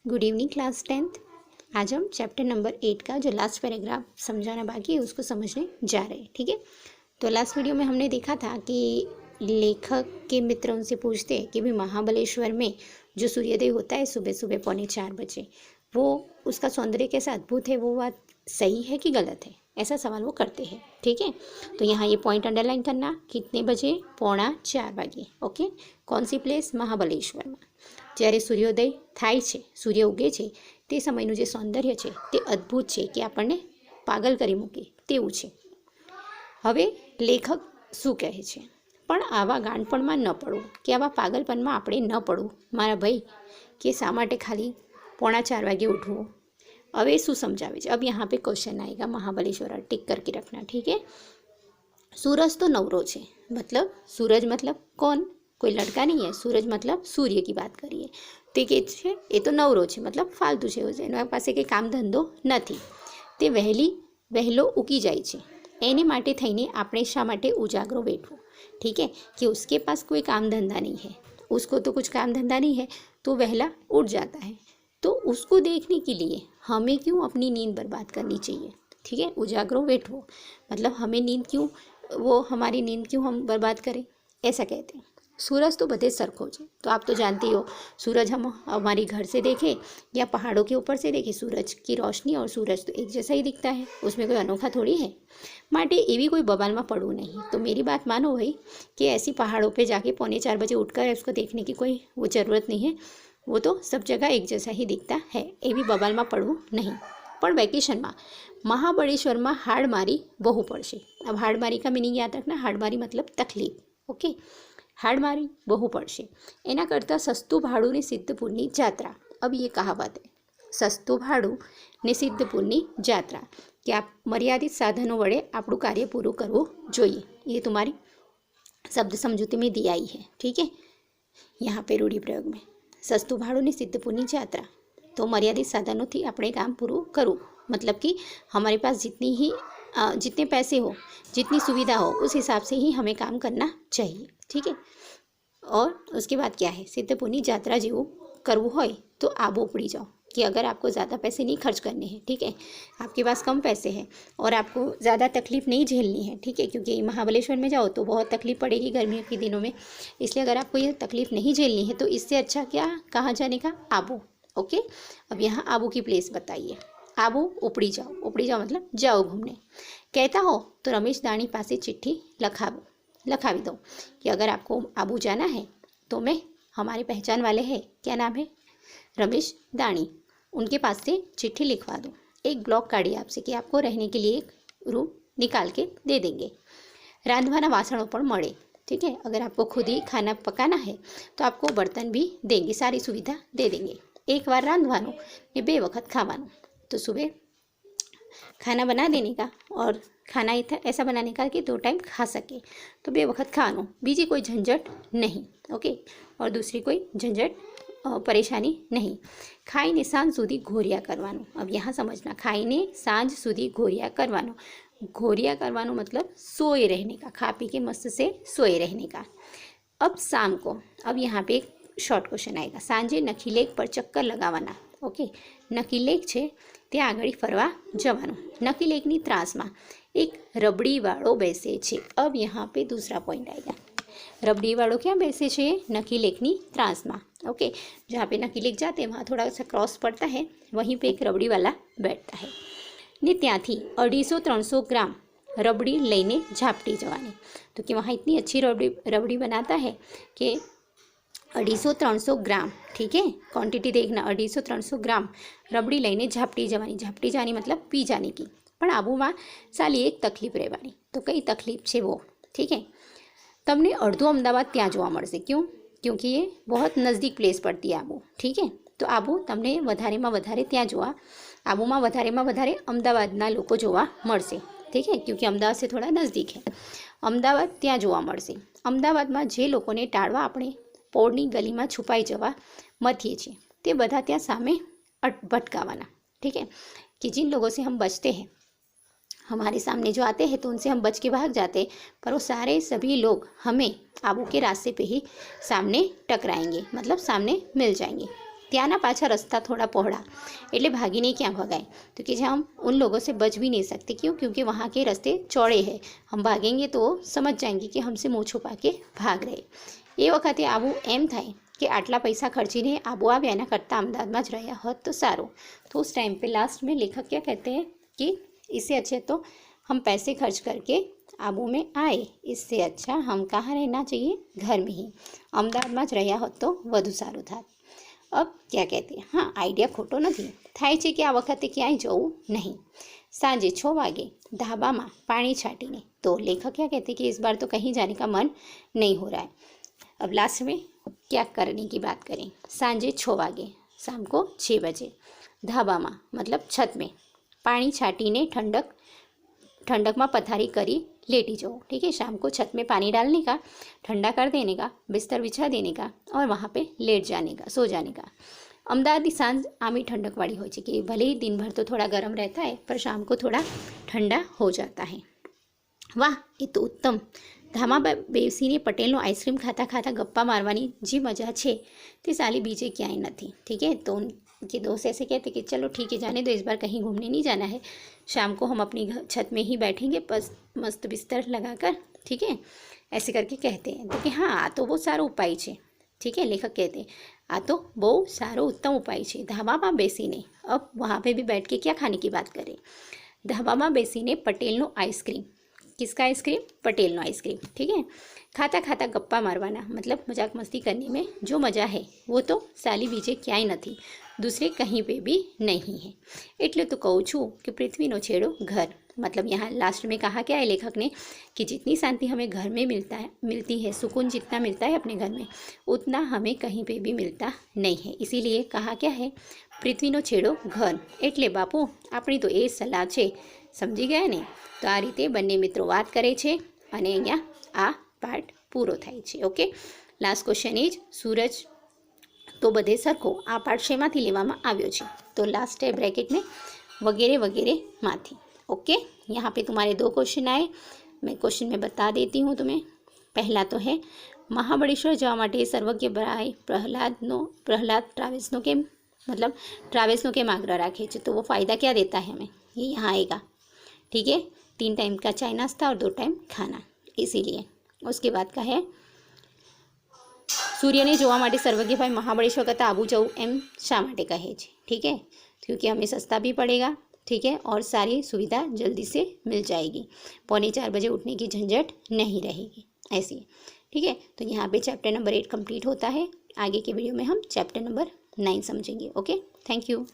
Good evening class 10th। आज हम chapter number 8 का जो लास्ट पैराग्राफ समझाना बाकी है उसको समझने जा रहे हैं। ठीक है, तो लास्ट वीडियो में हमने देखा था कि लेखक के मित्र उनसे पूछते हैं कि भी महाबलेश्वर में जो सूर्योदय होता है सुबह सुबह 3:45 वो उसका सौंदर्य कैसा अद्भुत है, वो बात सही है कि गलत है, ऐसा सवाल वो करते हैं। ठीक है, तो यहाँ ये पॉइंट अंडरलाइन करना, कितने बजे, 3:45 ओके। कौन सी प्लेस? महाबलेश्वर में। જ્યારે સૂર્યોદય થાય છે, સૂર્ય ઉગે છે તે સમયનું જે સૌંદર્ય છે તે અદ્ભુત છે કે આપણને પાગલ કરી મૂકે તેવું છે। હવે લેખક શું કહે છે? પણ આવા ગાંડપણમાં ન પડવું, કે આવા પાગલપણમાં આપણે ન પડવું મારા ભાઈ, કે શા માટે ખાલી 3:45 ઉઠવું। હવે શું સમજાવે છે? अब यहाँ पे क्वेश्चन आएगा महाबलेश्वर, टिक करके रखना। ठीक है, सूरज तो नवरो છે, मतलब सूरज मतलब कौन? कोई लड़का नहीं है। सूरज मतलब सूर्य की बात करिए તે કે છે એ તો નવરો છે, मतलब फालतू છે, એના પાસે કંઈ કામ ધંધો નથી, તે વહેલો ઉગી જાય છે, એને માટે થઈને આપણે શા માટે ઉજાગરો બેઠવું। ठीक है, कि उसके पास कोई काम धंधा नहीं है, उसको तो कुछ काम धंधा नहीं है तो वहला उठ जाता है, तो उसको देखने के लिए हमें क्यों अपनी नींद बर्बाद करनी चाहिए। ठीक है, उजागरो बैठो मतलब हमें नींद क्यों, वो हमारी नींद क्यों हम बर्बाद करें, ऐसा कहते हैं। सूरज तो बधे सरखो है, तो आप तो जानती हो सूरज हम हमारे घर से देखें या पहाड़ों के ऊपर से देखें, सूरज की रोशनी और सूरज तो एक जैसा ही दिखता है, उसमें कोई अनोखा थोड़ी है। माटे एवी कोई बवाल में पड़ू नहीं। तो मेरी बात मानो भाई कि ऐसी पहाड़ों पे जाके 3:45 उठकर उसको देखने की कोई वो ज़रूरत नहीं है, वो तो सब जगह एक जैसा ही दिखता है, एवी बवाल में पड़ू नहीं। पण वेकेशन में महाबळेश्वर में हाड़मारी बहु पड़शे। अब हाड़मारी का मीनिंग याद रखना, हाड़मारी मतलब तकलीफ। ओके, हाड़मारी बहु पड़शे, एना करता सस्तु भाड़ू ने सिद्धपुरनी जात्रा। अब ये कहावत है, सस्तु भाड़ू ने सिद्धपुरनी जात्रा, कि आप मर्यादित साधनों वड़े आपणुं कार्य पूरुं करवुं जोईए। ये तुम्हारी शब्द समझूती में दी आई है। ठीक है, यहाँ पे रूढ़ी प्रयोग में सस्तु भाड़ू ने सिद्धपुरनी जात्रा, तो मर्यादित साधनों थी आपणे काम पूरुं करवुं, मतलब कि हमारे पास जितने पैसे हो, जितनी सुविधा हो, उस हिसाब से ही हमें काम करना चाहिए। ठीक है, और उसके बाद क्या है, सिद्धपुरनी जात्रा जेवू करवू होय तो आबू उपड़ी जाओ, कि अगर आपको ज़्यादा पैसे नहीं खर्च करने हैं, ठीक है, आपके पास कम पैसे हैं और आपको ज़्यादा तकलीफ़ नहीं झेलनी है, ठीक है, क्योंकि महाबलेश्वर में जाओ तो बहुत तकलीफ़ पड़ेगी गर्मियों के दिनों में, इसलिए अगर आपको ये तकलीफ़ नहीं झेलनी है तो इससे अच्छा क्या, कहाँ जाने का, आबू। ओके, अब यहाँ आबू की प्लेस बताइए। आबू उपड़ी जाओ मतलब जाओ घूमने। कहता हो तो रमेश दाणी पासे चिट्ठी लखावी दो कि अगर आपको आबू जाना है तो मैं, हमारे पहचान वाले हैं, क्या नाम है, रमेश दाणी, उनके पास से चिट्ठी लिखवा दो। एक ब्लॉक काढ़ी आपसे कि आपको रहने के लिए एक रूम निकाल के दे देंगे। रांधवाना वासणों पर मळे। ठीक है, अगर आपको खुद ही खाना पकाना है तो आपको बर्तन भी देंगे, सारी सुविधा दे देंगे। एक बार रांधवानो ने 2 वखत खावानो, तो सुबह खाना बना देने का और खाना ऐसा बनाने का कि 2 टाइम खा सके, तो 2 वखत खानो, बीजी कोई झंझट नहीं। ओके, और दूसरी कोई झंझट परेशानी नहीं। खाईने सांज सुधी घोरिया करवानो। अब यहाँ समझना, खाईने सांज सुधी घोरिया करवानो, घोरिया करवानो मतलब सोए रहने का, खा पी के मस्त से सोए रहने का। अब शाम को, अब यहाँ पे एक शॉर्ट क्वेश्चन आएगा, सांजे नखीलेक पर चक्कर लगावाना। ओके, नखीलेक है ત્યાં આગળ ફરવા જવાનું। નખીલેકની ત્રાસમાં એક રબડીવાળો બેસે છે। अब यहाँ पे दूसरा पॉइंट आएगा, रबड़ीवाड़ो क्या बैसे छे, नखीलेकनी त्रासमां। ओके, जहाँ पे नखीलेक जाते हैं वहाँ थोड़ा सा क्रॉस पड़ता है, वहीं पे एक रबड़ी वाला बैठता है ने ત્યાંથી 250-300 ग्राम रबड़ी लईने झापटी जवानी। तो कि वहाँ इतनी अच्छी रबड़ी बनाता है कि 250-300 ग्राम, ठीक है, क्वांटिटी देखना, 250-300 ग्राम रबड़ी लईने झापटी जवानी मतलब पी जाने की। पण आबूमां साली एक तकलीफ रहेवानी। तो कई तकलीफ है वो, ठीक है, तमने अर्धो अमदावाद त्यां जोवा मळशे। क्यों? क्योंकि ये बहुत नज़दीक प्लेस पड़ती है आबू। ठीक है, तो आबू तमने वधारे में वधारे त्यां जोवा, आबूमां वधारे में वधारे अमदावादना लोको जोवा मळशे। ठीक है, क्योंकि अमदावाद से थोड़ा नज़दीक है, अमदावाद त्यां जोवा मळशे। अमदावादमां जे लोकोने टाळवा आपणे पोळनी गली में छुपाई जवा मथीए छे ते बधा त्यां सामे भटकावाना। ठीक है, कि जिन लोगों से हम बचते हैं, हमारे सामने जो आते हैं तो उनसे हम बच के भाग जाते हैं, पर वो सारे सभी लोग हमें आबू के रास्ते पे ही सामने टकराएंगे, मतलब सामने मिल जाएंगे। ત્યાંના પાછા रास्ता थोड़ा पौड़ा એટલે भागीने क्या भगाए तो कि हम उन लोगों से बच भी नहीं सकते। क्यों? क्योंकि वहाँ के रास्ते चौड़े हैं, हम भागेंगे तो समझ जाएंगे कि हमसे मुँह छुपा के भाग रहे। એ વખતે આવું એમ થાય कि आटला पैसा खर्चीने आबू आव्या एना करता अमदावाद में ज रह्या होत तो सारू। तो उस टाइम पे लास्ट में लेखक क्या कहते हैं कि इससे अच्छे तो हम पैसे खर्च करके आबू में आए, इससे अच्छा हम कहाँ रहना चाहिए, घर में ही अमदावाद में ज रह्या होत तो वधु सारू थात। अब क्या कहते हैं, हाँ आइडिया खोटो नहीं थाय छे कि आ वखते क्यांय जवुं नहीं। सांजे 6 वागे ढाबा में पानी छाटीने, तो लेखक क्या कहते हैं कि इस बार तो कहीं जाने का मन नहीं हो रहा है। अब लास्ट में क्या करने की बात करें, सांजे 6 वागे शाम को 6 बजे ढाबा में मतलब छत में पानी छाटीने ठंडक में पथारी करी लेटी जाओ। ठीक है, शाम को छत में पानी डालने का, ठंडा कर देने का, बिस्तर बिछा देने का और वहाँ पे लेट जाने का, सो जाने का। अमदावादी सांज आमी ठंडक वाली हो कि भले ही दिन भर तो थोड़ा गर्म रहता है पर शाम को थोड़ा ठंडा हो जाता है। वाह, ये तो उत्तम। ધામા બેસીને પટેલનો आइसक्रीम खाता खाता गप्पा मारवानी जी मजा है ते साली बीजे क्यांय नहीं। ठीक है, तो उनके दोस्त ऐसे कहते कि चलो ठीक है, जाने दो, इस बार कहीं घूमने नहीं जाना है, शाम को हम अपनी छत में ही बैठेंगे बस मस्त बिस्तर लगाकर। ठीक है, ऐसे करके कहते हैं तो कि हाँ आ तो बहुत सारो उपाय है। ठीक है, लेखक कहते हैं आ तो बहुत सारो उत्तम उपाय है ધાબા में बेसीने। अब वहाँ पे भी बैठ के क्या खाने की बात करें, ધાબા में बेसीने पटेलनो आइसक्रीम, किसका आइसक्रीम, पटेलनो आइसक्रीम। ठीक है, खाता खाता गप्पा मारवाना मतलब मजाक मस्ती करने में जो मज़ा है वो तो साली बीजे क्यांय नहीं, दूसरे कहीं पे भी नहीं है। એટલે तो कहूँ छूँ कि पृथ्वीनो छेड़ो घर, मतलब यहाँ लास्ट में कहा क्या है लेखक ने कि जितनी शांति हमें घर में मिलती है, सुकून जितना मिलता है अपने घर में, उतना हमें कहीं पे भी मिलता नहीं है। इसीलिए कहा क्या है, पृथ्वीनो छेड़ो घर। એટલે બાપુ આપણી તો એ સલાહ છે, સમજી ગયા ને। તો આ રીતે બંને મિત્રો વાત કરે છે અને અહીંયા આ પાર્ટ પૂરો થાય છે। ઓકે, લાસ્ટ ક્વેશ્ચન ઇઝ સૂરજ તો બધે સરખો, આ પાર્ટ શેમાંથી લેવામાં આવ્યો છે, तो लास्ट है ब्रैकेट में वगैरह वगैरह माथी। ओके, यहाँ पे तुम्हारे 2 क्वेश्चन आए, मैं क्वेश्चन में बता देती हूँ तुम्हें। पहला तो है महाबळेश्वर जवा माटे सर्वज्ञ भाई प्रहलाद ट्रावेल्सनो के मतलब ट्रावेल्सनो के आग्रह राखे छे, तो वो फ़ायदा क्या देता है हमें, ये यहाँ आएगा। ठीक है, 3 टाइम का चाय नाश्ता और 2 टाइम खाना, इसीलिए। उसके बाद का है सूर्य ने जोवा माटे सर्वज्ञ भाई महाबळेश्वर करता आबू जवुं एम शा माटे कहे छे। ठीक है, क्योंकि हमें सस्ता भी पड़ेगा। ठीक है, और सारी सुविधा जल्दी से मिल जाएगी, 3:45 बजे उठने की झंझट नहीं रहेगी ऐसी। ठीक है, तो यहाँ पे चैप्टर नंबर 8 कंप्लीट होता है। आगे के वीडियो में हम चैप्टर नंबर 9 समझेंगे। Okay, thank you.